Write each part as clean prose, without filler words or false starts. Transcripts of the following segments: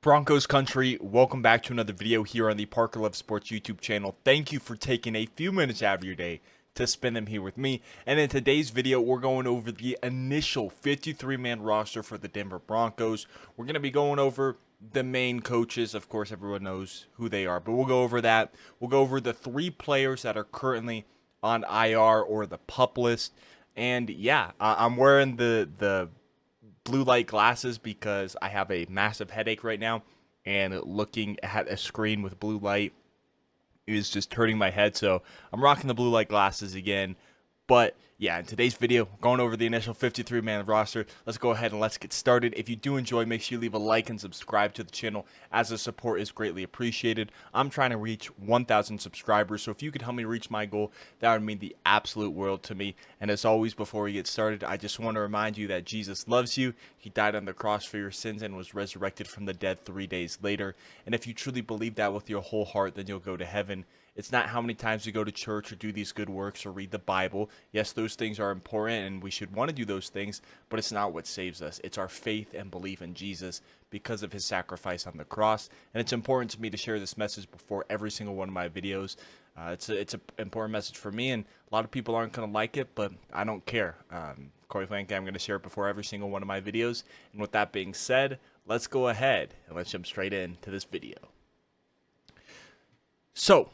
Broncos country, welcome back to another video here on the ParkerLovesSports YouTube channel. Thank you for taking a few minutes out of your day to spend them here with me. And in today's video, we're going over the initial 53-man roster for the Denver Broncos. We're going to be going over the main coaches. Of course, everyone knows who they are, but we'll go over that. We'll go over the 3 players that are currently on IR or the PUP list. And yeah, I'm wearing the blue light glasses because I have a massive headache right now, and looking at a screen with blue light is just hurting my head. So I'm rocking the blue light glasses again. But yeah, in today's video, going over the initial 53-man roster. Let's go ahead and let's get started. If you do enjoy, make sure you leave a like and subscribe to the channel, as the support is greatly appreciated. I'm trying to reach 1,000 subscribers, so if you could help me reach my goal, that would mean the absolute world to me. And as always, before we get started, I just want to remind you that Jesus loves you. He died on the cross for your sins and was resurrected from the dead 3 days later. And if you truly believe that with your whole heart, then you'll go to heaven. It's not how many times you go to church or do these good works or read the Bible. Yes, those things are important and we should want to do those things, but it's not what saves us. It's our faith and belief in Jesus because of his sacrifice on the cross. And it's important to me to share this message before every single one of my videos. It's an important message for me, and a lot of people aren't going to like it, but I don't care. Corey Flank, I'm going to share it before every single one of my videos. And with that being said, let's go ahead and let's jump straight into this video. So,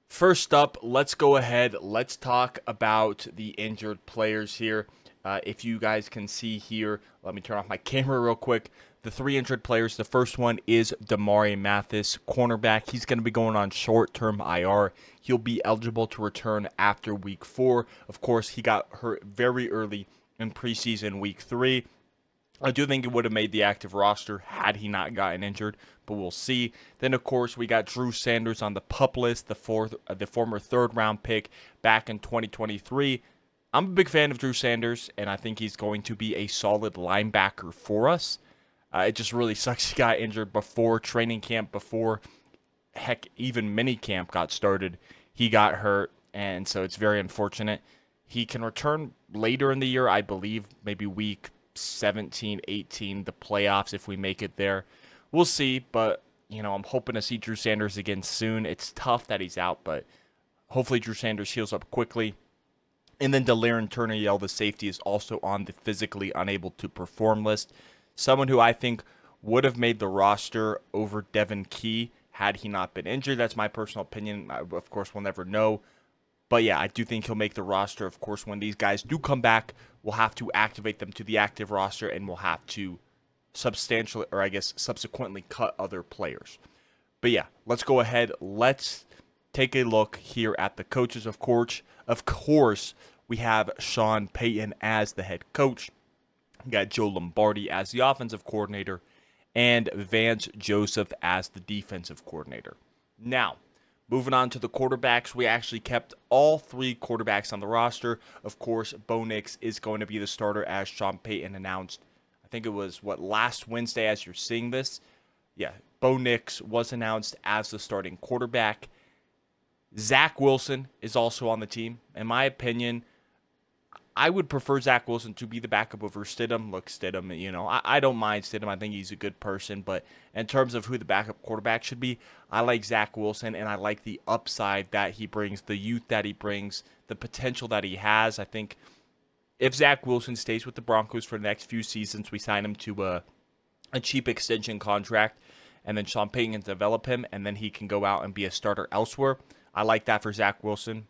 first up, let's go ahead. Let's talk about the injured players here. If you guys can see here, let me turn off my camera real quick. The 3 injured players, the first one is Damari Mathis, cornerback. He's going to be going on short-term IR. He'll be eligible to return after week 4. Of course, he got hurt very early in preseason week 3. I do think it would have made the active roster had he not gotten injured, but we'll see. Then, of course, we got Drew Sanders on the PUP list, the former third-round pick back in 2023. I'm a big fan of Drew Sanders, and I think he's going to be a solid linebacker for us. It just really sucks he got injured before training camp, before, heck, even mini camp got started. He got hurt, and so it's very unfortunate. He can return later in the year, I believe, maybe week 17, 18, the playoffs if we make it there. We'll see, but, I'm hoping to see Drew Sanders again soon. It's tough that he's out, but hopefully Drew Sanders heals up quickly. And then Delaren Turner-Yell, the safety, is also on the physically unable to perform list. Someone who I think would have made the roster over Devin Key had he not been injured. That's my personal opinion. Of course, we'll never know. But yeah, I do think he'll make the roster. Of course, when these guys do come back, we'll have to activate them to the active roster, and we'll have to subsequently cut other players. But yeah, let's go ahead. Let's take a look here at the coaches. Of course, we have Sean Payton as the head coach. We got Joe Lombardi as the offensive coordinator, and Vance Joseph as the defensive coordinator. Now, moving on to the quarterbacks, we actually kept all 3 quarterbacks on the roster. Of course, Bo Nix is going to be the starter, as Sean Payton announced. I think it was, last Wednesday as you're seeing this? Yeah, Bo Nix was announced as the starting quarterback. Zach Wilson is also on the team. In my opinion, I would prefer Zach Wilson to be the backup over Stidham. Look, Stidham, I don't mind Stidham. I think he's a good person. But in terms of who the backup quarterback should be, I like Zach Wilson, and I like the upside that he brings, the youth that he brings, the potential that he has. I think if Zach Wilson stays with the Broncos for the next few seasons, we sign him to a cheap extension contract, and then Sean Payton can develop him, and then he can go out and be a starter elsewhere. I like that for Zach Wilson,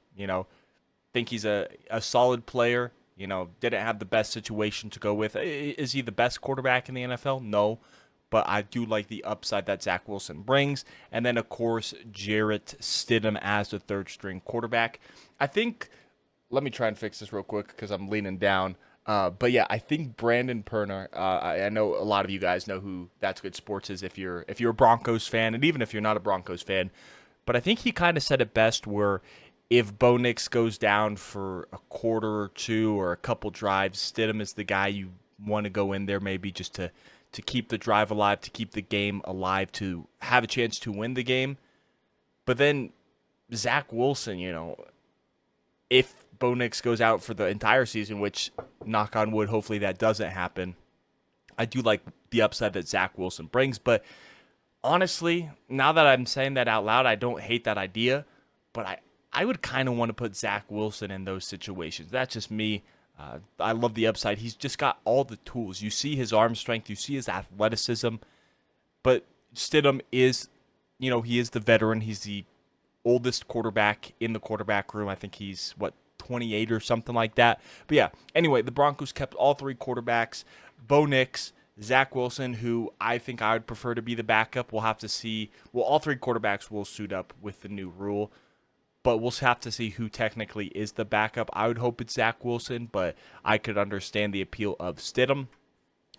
Think he's a solid player, didn't have the best situation to go with. Is he the best quarterback in the NFL? No, but I do like the upside that Zach Wilson brings. And then, of course, Jarrett Stidham as the third-string quarterback. I think, let me try and fix this real quick because I'm leaning down. But yeah, I think Brandon Perner, I know a lot of you guys know who That's Good Sports is if you're a Broncos fan, and even if you're not a Broncos fan. But I think he kind of said it best where if Bo Nix goes down for a quarter or 2 or a couple drives, Stidham is the guy you want to go in there maybe just to keep the drive alive, to keep the game alive, to have a chance to win the game. But then Zach Wilson, if Bo Nix goes out for the entire season, which, knock on wood, hopefully that doesn't happen, I do like the upside that Zach Wilson brings. But Honestly, now that I'm saying that out loud, I don't hate that idea, but I would kind of want to put Zach Wilson in those situations. That's just me. I love the upside. He's just got all the tools. You see his arm strength, you see his athleticism, but Stidham is, he is the veteran. He's the oldest quarterback in the quarterback room. I think he's, 28 or something like that. But yeah, anyway, the Broncos kept all three quarterbacks. Bo Nix, Zach Wilson, who I think I would prefer to be the backup. We'll have to see. Well, all three quarterbacks will suit up with the new rule, but we'll have to see who technically is the backup. I would hope it's Zach Wilson, but I could understand the appeal of Stidham.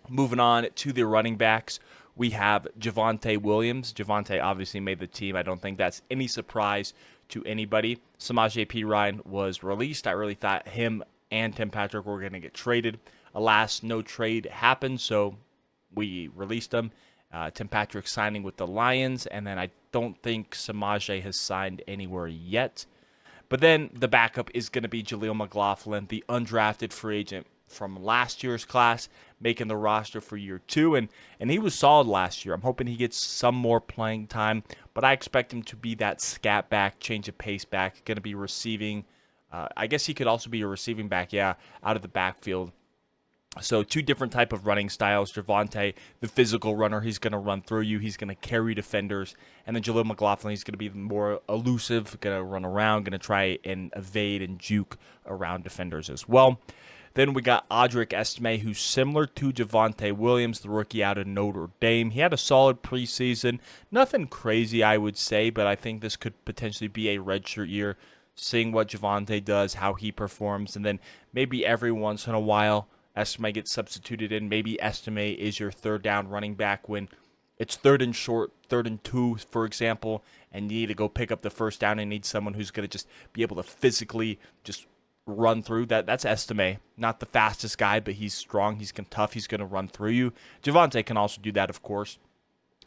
Moving on to the running backs, we have Javonte Williams. Javonte obviously made the team. I don't think that's any surprise to anybody. Samaje Perine was released. I really thought him and Tim Patrick were going to get traded. Alas, no trade happened, so we released him. Tim Patrick signing with the Lions, and then I don't think Samaje has signed anywhere yet. But then the backup is going to be Jaleel McLaughlin, the undrafted free agent from last year's class, making the roster for year 2, and he was solid last year. I'm hoping he gets some more playing time, but I expect him to be that scat back, change of pace back, going to be receiving. I guess he could also be a receiving back, out of the backfield. So two different type of running styles. Javonte, the physical runner, he's going to run through you. He's going to carry defenders. And then Jaleel McLaughlin, he's going to be more elusive, going to run around, going to try and evade and juke around defenders as well. Then we got Audric Estime, who's similar to Javonte Williams, the rookie out of Notre Dame. He had a solid preseason. Nothing crazy, I would say, but I think this could potentially be a redshirt year, seeing what Javonte does, how he performs, and then maybe every once in a while, Estime gets substituted in. Maybe Estime is your third down running back when it's third and short, 3rd and 2, for example, and you need to go pick up the first down and need someone who's going to just be able to physically just run through. That's Estime. Not the fastest guy, but he's strong. He's tough. He's going to run through you. Javonte can also do that, of course.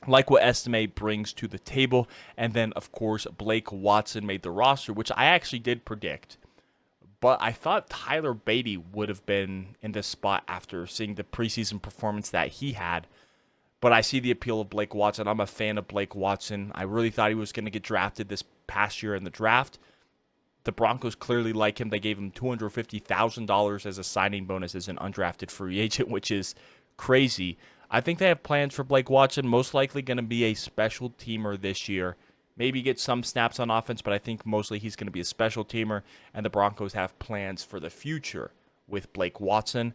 Like what Estime brings to the table. And then, of course, Blake Watson made the roster, which I actually did predict. But I thought Tyler Beatty would have been in this spot after seeing the preseason performance that he had. But I see the appeal of Blake Watson. I'm a fan of Blake Watson. I really thought he was going to get drafted this past year in the draft. The Broncos clearly like him. They gave him $250,000 as a signing bonus as an undrafted free agent, which is crazy. I think they have plans for Blake Watson. Most likely going to be a special teamer this year. Maybe get some snaps on offense, but I think mostly he's going to be a special teamer, and the Broncos have plans for the future with Blake Watson.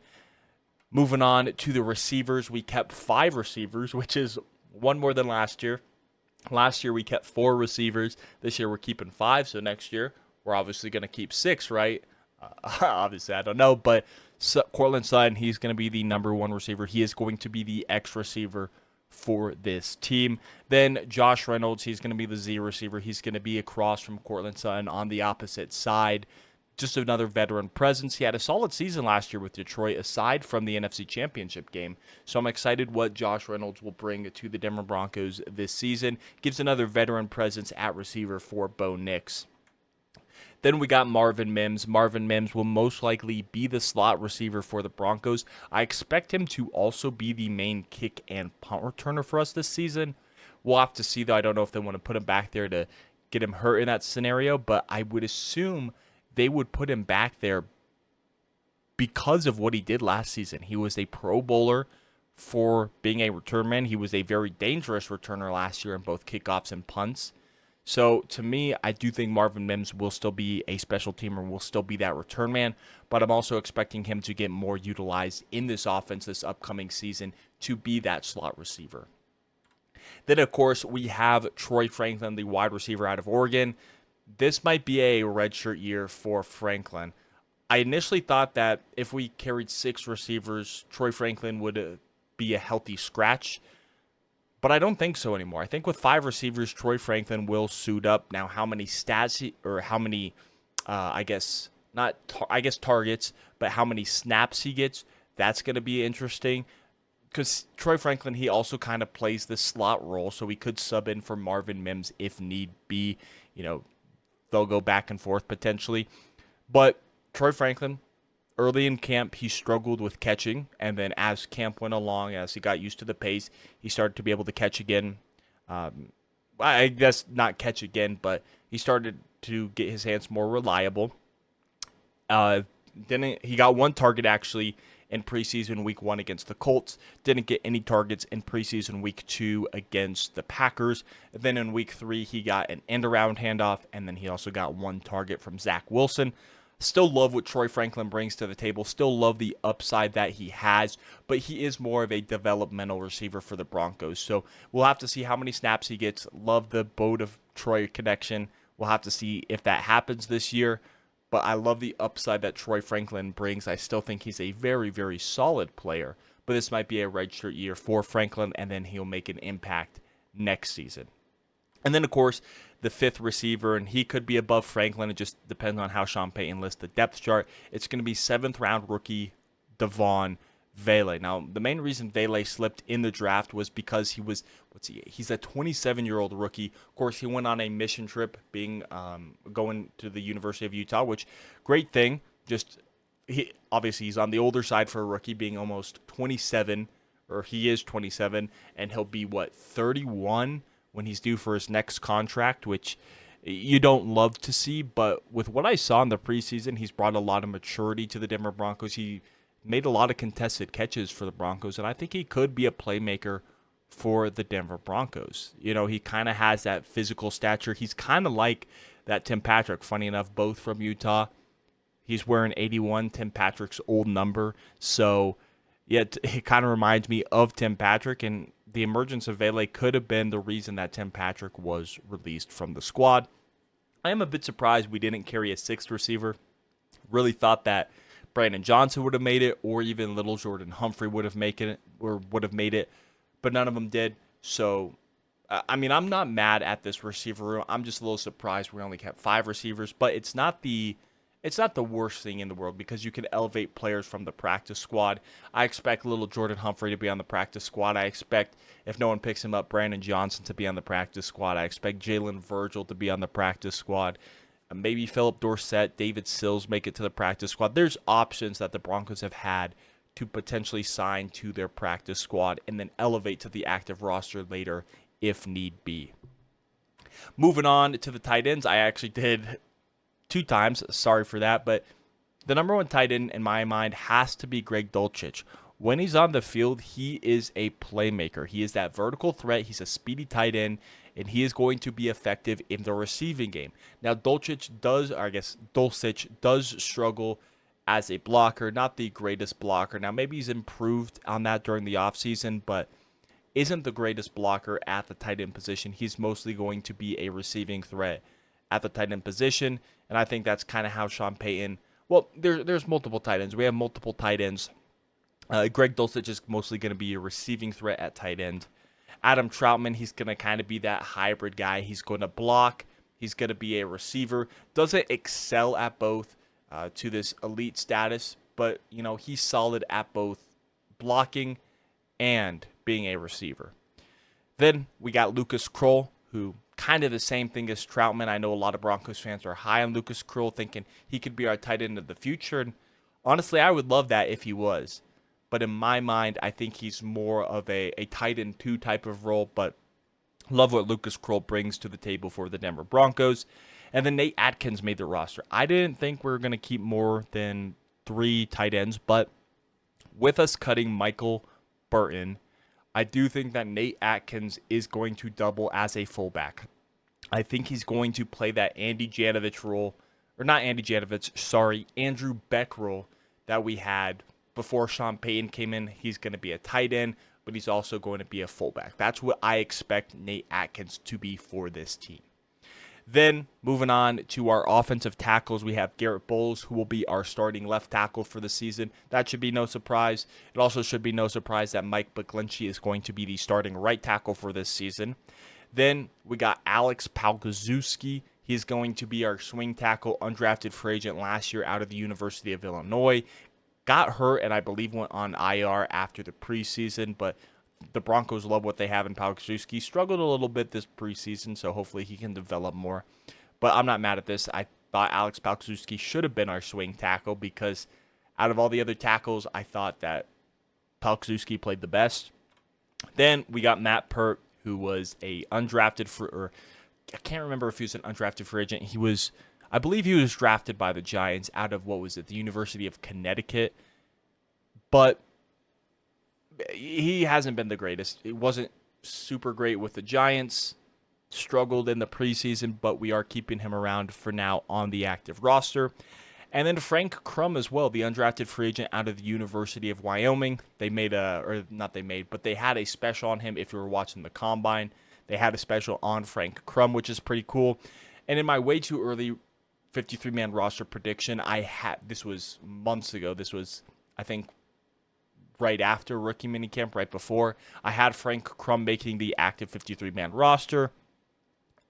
Moving on to the receivers, we kept 5 receivers, which is one more than last year. Last year we kept 4 receivers. This year we're keeping 5, so next year we're obviously going to keep 6, right? Obviously, I don't know, but Courtland Sutton, he's going to be the number 1 receiver. He is going to be the X receiver for this team. Then Josh Reynolds, he's going to be the Z receiver. He's going to be across from Courtland Sutton on the opposite side. Just another veteran presence. He had a solid season last year with Detroit, aside from the NFC Championship game. So I'm excited what Josh Reynolds will bring to the Denver Broncos this season. Gives another veteran presence at receiver for Bo Nix. Then we got Marvin Mims. Marvin Mims will most likely be the slot receiver for the Broncos. I expect him to also be the main kick and punt returner for us this season. We'll have to see, though. I don't know if they want to put him back there to get him hurt in that scenario, but I would assume they would put him back there because of what he did last season. He was a Pro Bowler for being a return man. He was a very dangerous returner last year in both kickoffs and punts. So, to me, I do think Marvin Mims will still be a special teamer, will still be that return man, but I'm also expecting him to get more utilized in this offense this upcoming season to be that slot receiver. Then, of course, we have Troy Franklin, the wide receiver out of Oregon. This might be a redshirt year for Franklin. I initially thought that if we carried 6 receivers, Troy Franklin would be a healthy scratch. But I don't think so anymore. I think with 5 receivers, Troy Franklin will suit up. Now, how many stats or how many, targets, but how many snaps he gets, that's going to be interesting. Because Troy Franklin, he also kind of plays the slot role, so we could sub in for Marvin Mims if need be. They'll go back and forth potentially. But Troy Franklin, early in camp, he struggled with catching, and then as camp went along, as he got used to the pace, he started to be able to catch again. I guess not catch again, but he started to get his hands more reliable. Uh, didn't he got one target actually in preseason week 1 against the Colts. Didn't get any targets in preseason week 2 against the Packers. And then in week 3 he got an end around handoff, and then he also got one target from Zach Wilson. Still love what Troy Franklin brings to the table. Still love the upside that he has, but he is more of a developmental receiver for the Broncos. So we'll have to see how many snaps he gets. Love the Boat of Troy connection. We'll have to see if that happens this year. But I love the upside that Troy Franklin brings. I still think he's a very, very solid player. But this might be a redshirt year for Franklin, and then he'll make an impact next season. And then, of course, the 5th receiver, and he could be above Franklin. It just depends on how Sean Payton lists the depth chart. It's going to be 7th-round rookie Devon Vele. Now, the main reason Vele slipped in the draft was because he's a 27-year-old rookie. Of course, he went on a mission trip going to the University of Utah, which, great thing. Obviously, he's on the older side for a rookie, being almost 27, or he is 27, and he'll be, 31 when he's due for his next contract, which you don't love to see. But with what I saw in the preseason, he's brought a lot of maturity to the Denver Broncos. He made a lot of contested catches for the Broncos, and I think he could be a playmaker for the Denver Broncos. He kind of has that physical stature. He's kind of like that Tim Patrick, funny enough, both from Utah. He's wearing 81, Tim Patrick's old number. So, yeah, it kind of reminds me of Tim Patrick, and the emergence of Vele could have been the reason that Tim Patrick was released from the squad. I am a bit surprised we didn't carry a 6th receiver. Really thought that Brandon Johnson would have made it, or even Little Jordan Humphrey would have made it, but none of them did. So, I'm not mad at this receiver room. I'm just a little surprised we only kept 5 receivers, but it's not the worst thing in the world because you can elevate players from the practice squad. I expect Little Jordan Humphrey to be on the practice squad. I expect, if no one picks him up, Brandon Johnson to be on the practice squad. I expect Jalen Virgil to be on the practice squad. Maybe Philip Dorsett, David Sills make it to the practice squad. There's options that the Broncos have had to potentially sign to their practice squad and then elevate to the active roster later if need be. Moving on to the tight ends, I actually did 2 times. Sorry for that, but the number 1 tight end in my mind has to be Greg Dulcich. When he's on the field, he is a playmaker. He is that vertical threat. He's a speedy tight end, and he is going to be effective in the receiving game. Now, Dulcich does struggle as a blocker, not the greatest blocker. Now, maybe he's improved on that during the offseason, but isn't the greatest blocker at the tight end position. He's mostly going to be a receiving threat at the tight end position, and I think that's kind of how Sean Payton, there's multiple tight ends. We have multiple tight ends. Greg Dulcich is mostly going to be a receiving threat at tight end. Adam Troutman, he's going to kind of be that hybrid guy. He's going to block. He's going to be a receiver. Doesn't excel at both to this elite status, but, he's solid at both blocking and being a receiver. Then we got Lucas Kroll, who kind of the same thing as Troutman. I know a lot of Broncos fans are high on Lucas Kroll, thinking he could be our tight end of the future. And honestly, I would love that if he was. But in my mind, I think he's more of a tight end 2 type of role. But love what Lucas Kroll brings to the table for the Denver Broncos. And then Nate Atkins made the roster. I didn't think we were going to keep more than 3 tight ends. But with us cutting Michael Burton, I do think that Nate Atkins is going to double as a fullback. I think he's going to play that Andrew Beck role that we had before Sean Payton came in. He's going to be a tight end, but he's also going to be a fullback. That's what I expect Nate Atkins to be for this team. Then, moving on to our offensive tackles, we have Garrett Bowles, who will be our starting left tackle for the season. That should be no surprise. It also should be no surprise that Mike McGlinchey is going to be the starting right tackle for this season. Then, we got Alex Palkowski. He's going to be our swing tackle, undrafted free agent last year out of the University of Illinois. Got hurt and I believe went on IR after the preseason, but the Broncos love what they have in Palkowski. Struggled a little bit this preseason, so hopefully he can develop more. But I'm not mad at this. I thought Alex Palkowski should have been our swing tackle because out of all the other tackles, I thought that Palkowski played the best. Then we got Matt Pert, who was a undrafted or I can't remember if he was an undrafted free agent. I believe he was drafted by the Giants out of, what was it, the University of Connecticut. But he hasn't been the greatest. It wasn't super great with the Giants. Struggled in the preseason, but we are keeping him around for now on the active roster. And then Frank Crum as well, the undrafted free agent out of the University of Wyoming. They had a special on him if you were watching the Combine. They had a special on Frank Crum, which is pretty cool. And in my way too early 53-man roster prediction, this was months ago. This was, I think, right after rookie minicamp, right before. I had Frank Crum making the active 53-man roster.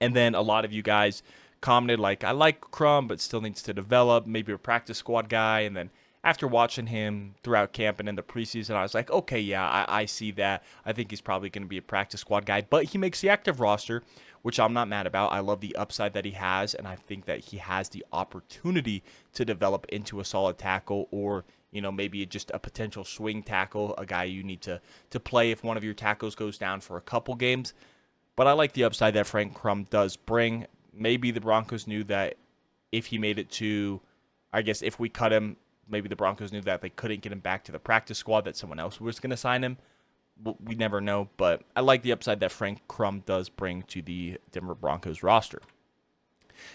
And then a lot of you guys commented, like, I like Crum, but still needs to develop, maybe a practice squad guy. And then after watching him throughout camp and in the preseason, I was like, okay, yeah, I see that. I think he's probably going to be a practice squad guy. But he makes the active roster, which I'm not mad about. I love the upside that he has, and I think that he has the opportunity to develop into a solid tackle, or maybe just a potential swing tackle, a guy you need to play if one of your tackles goes down for a couple games. But I like the upside that Frank Crum does bring. Maybe the Broncos knew that if he made it to, I guess if we cut him, maybe the Broncos knew that they couldn't get him back to the practice squad, that someone else was going to sign him. We never know, but I like the upside that Frank Crum does bring to the Denver Broncos roster.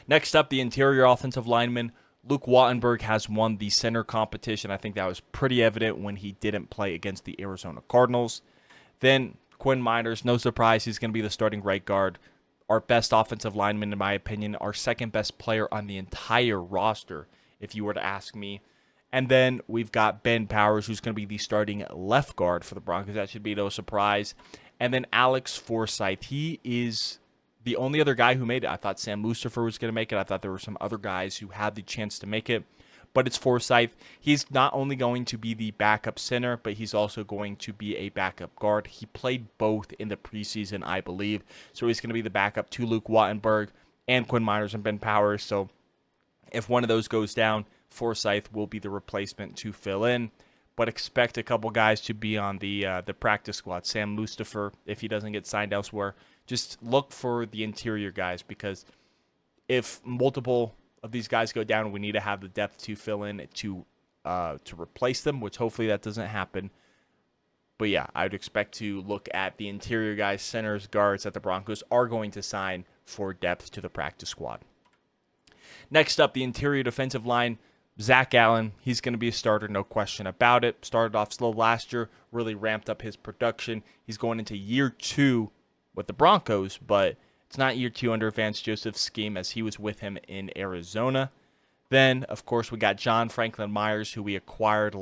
Next up, the interior offensive lineman. Luke Wattenberg has won the center competition. I think that was pretty evident when he didn't play against the Arizona Cardinals. Then Quinn Miners, no surprise, he's going to be the starting right guard. Our best offensive lineman, in my opinion, our second best player on the entire roster, if you were to ask me. And then we've got Ben Powers, who's going to be the starting left guard for the Broncos. That should be no surprise. And then Alex Forsyth. He is the only other guy who made it. I thought Sam Mustipher was going to make it. I thought there were some other guys who had the chance to make it. But it's Forsyth. He's not only going to be the backup center, but he's also going to be a backup guard. He played both in the preseason, I believe. So he's going to be the backup to Luke Wattenberg and Quinn Miners and Ben Powers. So if one of those goes down, Forsyth will be the replacement to fill in. But expect a couple guys to be on the practice squad. Sam Mustipher, if he doesn't get signed elsewhere, just look for the interior guys, because if multiple of these guys go down, we need to have the depth to fill in to replace them, which hopefully that doesn't happen. But yeah, I would expect to look at the interior guys, centers, guards that the Broncos are going to sign for depth to the practice squad. Next up, the interior defensive line. Zach Allen, he's going to be a starter, no question about it. Started off slow last year, really ramped up his production. He's going into year 2 with the Broncos, but it's not year 2 under Vance Joseph's scheme, as he was with him in Arizona. Then, of course, we got John Franklin Myers, who we acquired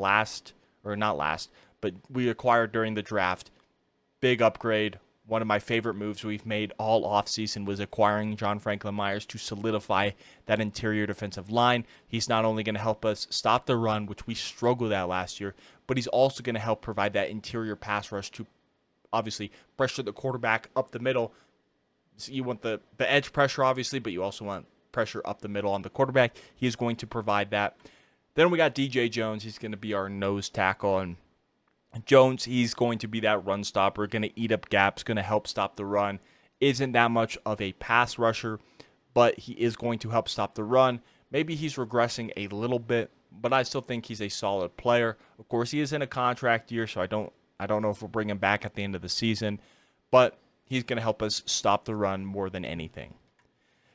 we acquired during the draft. Big upgrade. One of my favorite moves we've made all offseason was acquiring John Franklin Myers to solidify that interior defensive line. He's not only going to help us stop the run, which we struggled at last year, but he's also going to help provide that interior pass rush to obviously pressure the quarterback up the middle. So you want the edge pressure, obviously, but you also want pressure up the middle on the quarterback. He is going to provide that. Then we got DJ Jones. He's going to be our nose tackle, and Jones, he's going to be that run stopper, going to eat up gaps, going to help stop the run. Isn't that much of a pass rusher, but he is going to help stop the run. Maybe he's regressing a little bit, but I still think he's a solid player. Of course, he is in a contract year, so I don't know if we'll bring him back at the end of the season, but he's going to help us stop the run more than anything.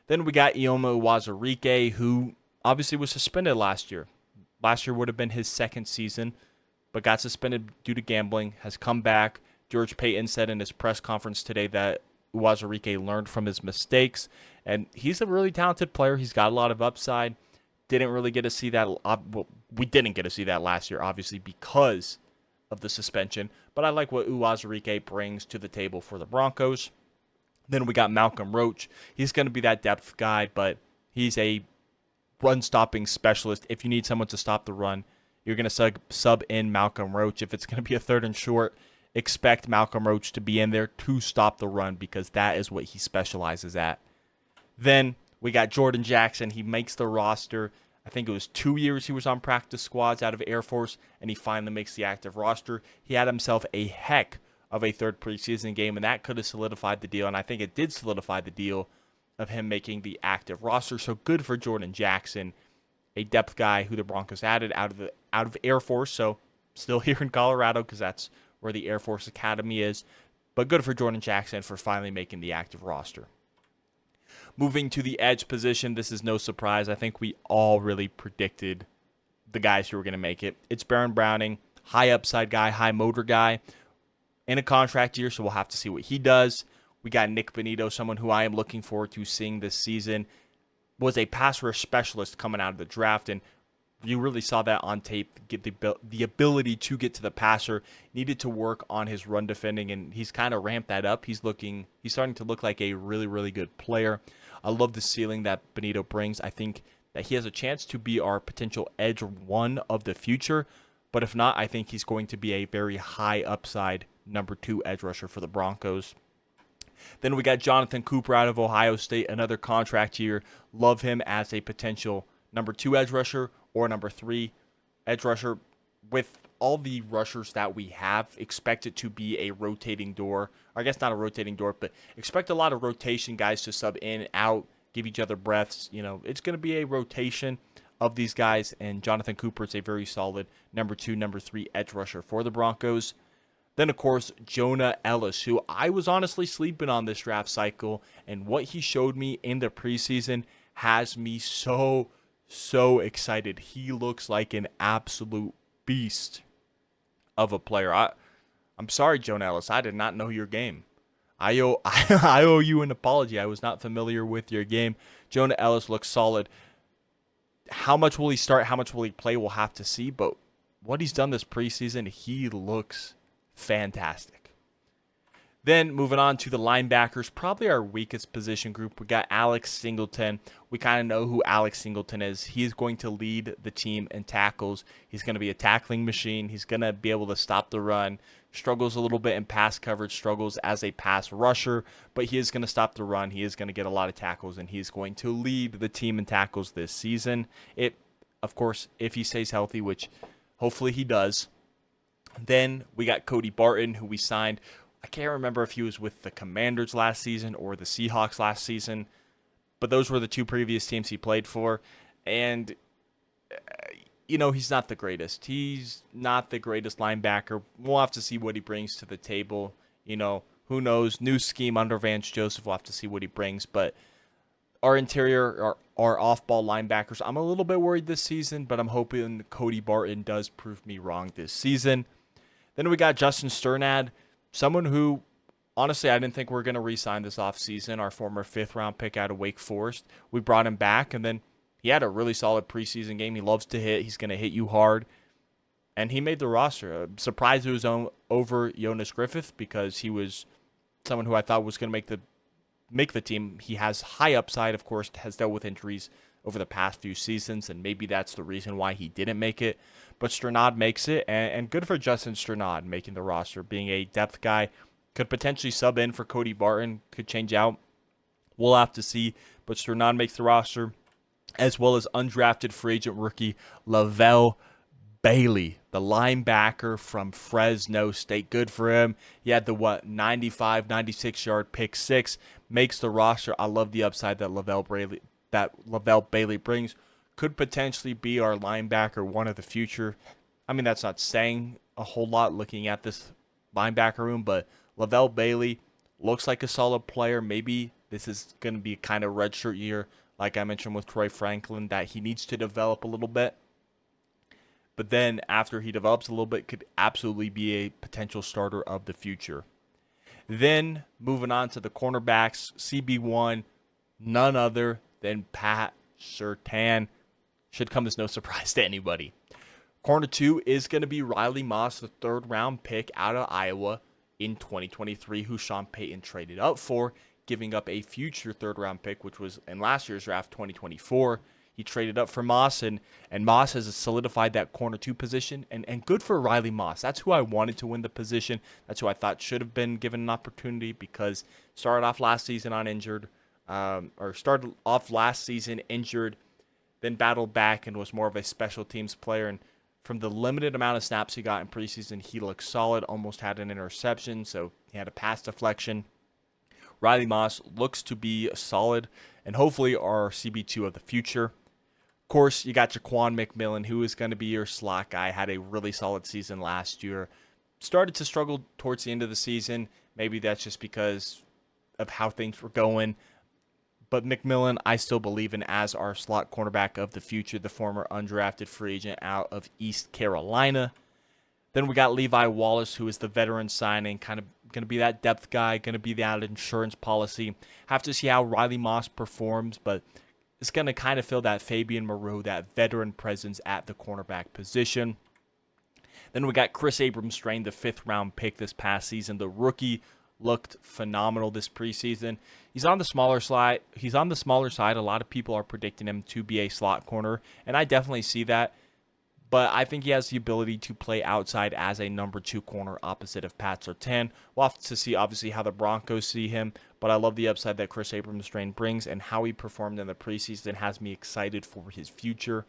Then we got Ioma Uwazurike, who obviously was suspended last year. Last year would have been his second season, but got suspended due to gambling, has come back. George Paton said in his press conference today that Uwazurike learned from his mistakes, and he's a really talented player. He's got a lot of upside. Didn't really get to see that. We didn't get to see that last year, obviously, because of the suspension, but I like what Uwazurike brings to the table for the Broncos. Then we got Malcolm Roach. He's going to be that depth guy, but he's a run-stopping specialist. If you need someone to stop the run, you're going to sub in Malcolm Roach. If it's going to be a 3rd and short, expect Malcolm Roach to be in there to stop the run, because that is what he specializes at. Then we got Jordan Jackson. He makes the roster. I think it was 2 years he was on practice squads out of Air Force, and he finally makes the active roster. He had himself a heck of a third preseason game, and that could have solidified the deal, and I think it did solidify the deal of him making the active roster. So good for Jordan Jackson, a depth guy who the Broncos added out of Air Force, so still here in Colorado because that's where the Air Force Academy is. But good for Jordan Jackson for finally making the active roster. Moving to the edge position, this is no surprise. I think we all really predicted the guys who were going to make it. It's Baron Browning, high upside guy, high motor guy, in a contract year, so we'll have to see what he does. We got Nick Bonito, someone who I am looking forward to seeing this season. Was a pass rush specialist coming out of the draft, and you really saw that on tape. Get the ability to get to the passer, needed to work on his run defending, and he's kind of ramped that up. He's starting to look like a really, really good player. I love the ceiling that Bonito brings. I think that he has a chance to be our potential edge one of the future, but if not, I think he's going to be a very high upside number 2 edge rusher for the Broncos. Then we got Jonathan Cooper out of Ohio State, another contract year. Love him as a potential number 2 edge rusher or number 3 edge rusher. With all the rushers that we have, expect it to be a rotating door. Or I guess not a rotating door, but expect a lot of rotation guys to sub in and out, give each other breaths. It's going to be a rotation of these guys, and Jonathan Cooper is a very solid number 2, number 3 edge rusher for the Broncos. Then, of course, Jonah Ellis, who I was honestly sleeping on this draft cycle, and what he showed me in the preseason has me so excited. He looks like an absolute beast of a player. I'm sorry, Jonah Ellis. I did not know your game. I owe you an apology. I was not familiar with your game. Jonah Ellis looks solid. How much will he start? How much will he play? We'll have to see. But what he's done this preseason, he looks fantastic. Then moving on to the linebackers, probably our weakest position group. We got Alex Singleton. We kind of know who Alex Singleton is. He's going to lead the team in tackles. He's going to be a tackling machine. He's going to be able to stop the run. Struggles a little bit in pass coverage, struggles as a pass rusher, but he is going to stop the run. He is going to get a lot of tackles, and he's going to lead the team in tackles this season. Of course, if he stays healthy, which hopefully he does. Then we got Cody Barton, who we signed. I can't remember if he was with the Commanders last season or the Seahawks last season, but those were the 2 previous teams he played for. And, he's not the greatest. He's not the greatest linebacker. We'll have to see what he brings to the table. Who knows? New scheme under Vance Joseph. We'll have to see what he brings. But our interior, our off-ball linebackers, I'm a little bit worried this season, but I'm hoping Cody Barton does prove me wrong this season. Then we got Justin Sternad, someone who, honestly, I didn't think we were going to re-sign this offseason, our former 5th-round pick out of Wake Forest. We brought him back, and then he had a really solid preseason game. He loves to hit. He's going to hit you hard. And he made the roster. I'm surprised it was over Jonas Griffith because he was someone who I thought was going to make the team. He has high upside, of course, has dealt with injuries over the past few seasons, and maybe that's the reason why he didn't make it. But Sternad makes it, and good for Justin Sternad making the roster, being a depth guy. Could potentially sub in for Cody Barton, could change out. We'll have to see, but Sternad makes the roster, as well as undrafted free agent rookie Lavelle Bailey, the linebacker from Fresno State. Good for him. He had the 96-yard pick 6, makes the roster. I love the upside that Lavelle Bailey brings. Could potentially be our linebacker one of the future. I mean, that's not saying a whole lot looking at this linebacker room, but Lavelle Bailey looks like a solid player. Maybe this is going to be kind of redshirt year, like I mentioned with Troy Franklin, that he needs to develop a little bit. But then after he develops a little bit, could absolutely be a potential starter of the future. Then moving on to the cornerbacks, CB1, none other than Pat Surtain. Should come as no surprise to anybody. Corner 2 is going to be Riley Moss, the 3rd-round pick out of Iowa in 2023, who Sean Payton traded up for, giving up a future 3rd-round pick, which was in last year's draft, 2024. He traded up for Moss, and Moss has solidified that corner 2 position, and good for Riley Moss. That's who I wanted to win the position. That's who I thought should have been given an opportunity because started off last season injured, then battled back and was more of a special teams player. And From the limited amount of snaps he got in preseason, he looked solid, almost had an interception, so he had a pass deflection. Riley Moss looks to be solid and hopefully our CB2 of the future. Of course, you got Jaquan McMillan, who is going to be your slot guy. Had a really solid season last year. Started to struggle towards the end of the season. Maybe that's just because of how things were going. But McMillan, I still believe in as our slot cornerback of the future, the former undrafted free agent out of East Carolina. Then we got Levi Wallace, who is the veteran signing, kind of going to be that depth guy, going to be that insurance policy. Have to see how Riley Moss performs, but it's going to kind of fill that Fabian Moreau, that veteran presence at the cornerback position. Then we got Chris Abrams-Strain, the 5th-round pick this past season. The rookie looked phenomenal this preseason. He's on the smaller side. A lot of people are predicting him to be a slot corner, and I definitely see that. But I think he has the ability to play outside as a number 2 corner opposite of Pat Surtain. We'll have to see, obviously, how the Broncos see him. But I love the upside that Chris Abrams-Strain brings, and how he performed in the preseason has me excited for his future.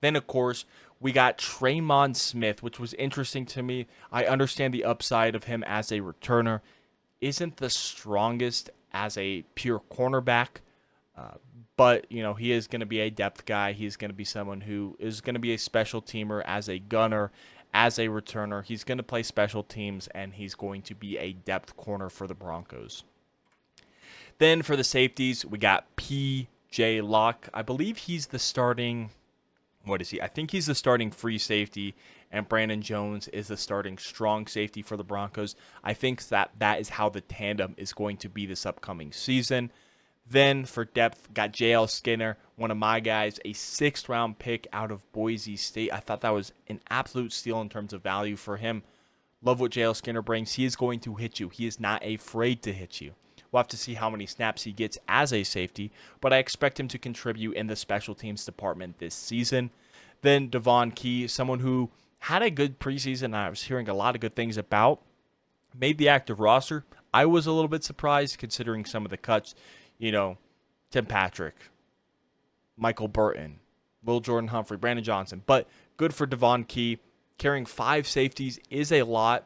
Then, of course, we got Tremon Smith, which was interesting to me. I understand the upside of him as a returner. Isn't the strongest as a pure cornerback. But, you know, he is going to be a depth guy. He's going to be someone who is going to be a special teamer as a gunner, as a returner. He's going to play special teams, and he's going to be a depth corner for the Broncos. Then for the safeties, we got P.J. Locke. I believe he's the starting... What is he? I think he's the starting free safety, and Brandon Jones is the starting strong safety for the Broncos. I think that is how the tandem is going to be this upcoming season. Then for depth, got J.L. Skinner, one of my guys, a 6th-round pick out of Boise State. I thought that was an absolute steal in terms of value for him. Love what J.L. Skinner brings. He is going to hit you. He is not afraid to hit you. We'll have to see how many snaps he gets as a safety, but I expect him to contribute in the special teams department this season. Then Devon Key, someone who had a good preseason I was hearing a lot of good things about, made the active roster. I was a little bit surprised considering some of the cuts. You know, Tim Patrick, Michael Burton, Will Jordan Humphrey, Brandon Johnson. But good for Devon Key. Carrying 5 safeties is a lot,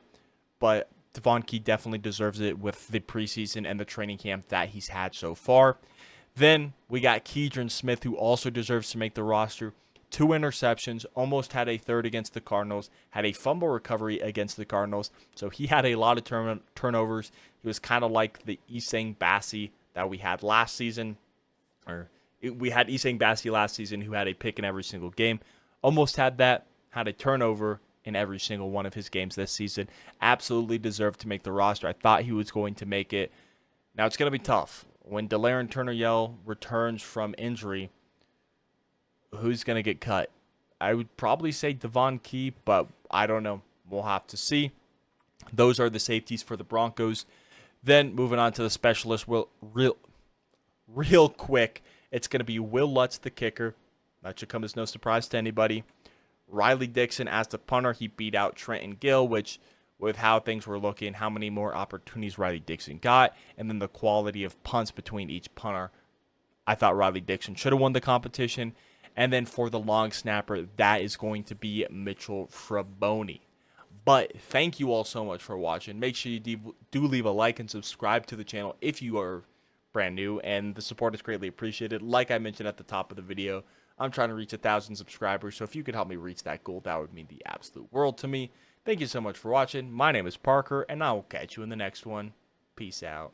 but Devon Key definitely deserves it with the preseason and the training camp that he's had so far. Then we got Keydron Smith, who also deserves to make the roster. 2 interceptions, almost had a 3rd against the Cardinals, had a fumble recovery against the Cardinals. So he had a lot of turnovers. He was kind of like the Isang Bassi that we had last season. We had Isang Bassi last season who had a pick in every single game. Almost had that, had a turnover in every single one of his games this season. Absolutely deserved to make the roster. I thought he was going to make it. Now it's going to be tough. When Delaren Turner-Yell returns from injury, who's going to get cut? I would probably say Devon Key, but I don't know. We'll have to see. Those are the safeties for the Broncos. Then moving on to the specialists, real quick, it's going to be Will Lutz, the kicker. That should come as no surprise to anybody. Riley Dixon as the punter. He beat out Trenton Gill, which with how things were looking, how many more opportunities Riley Dixon got, and then the quality of punts between each punter, I thought Riley Dixon should have won the competition. And then for the long snapper, that is going to be Mitchell Fraboni. But thank you all so much for watching. Make sure you do leave a like and subscribe to the channel if you are brand new. And the support is greatly appreciated. Like I mentioned at the top of the video, I'm trying to reach 1,000 subscribers. So if you could help me reach that goal, that would mean the absolute world to me. Thank you so much for watching. My name is Parker, and I will catch you in the next one. Peace out.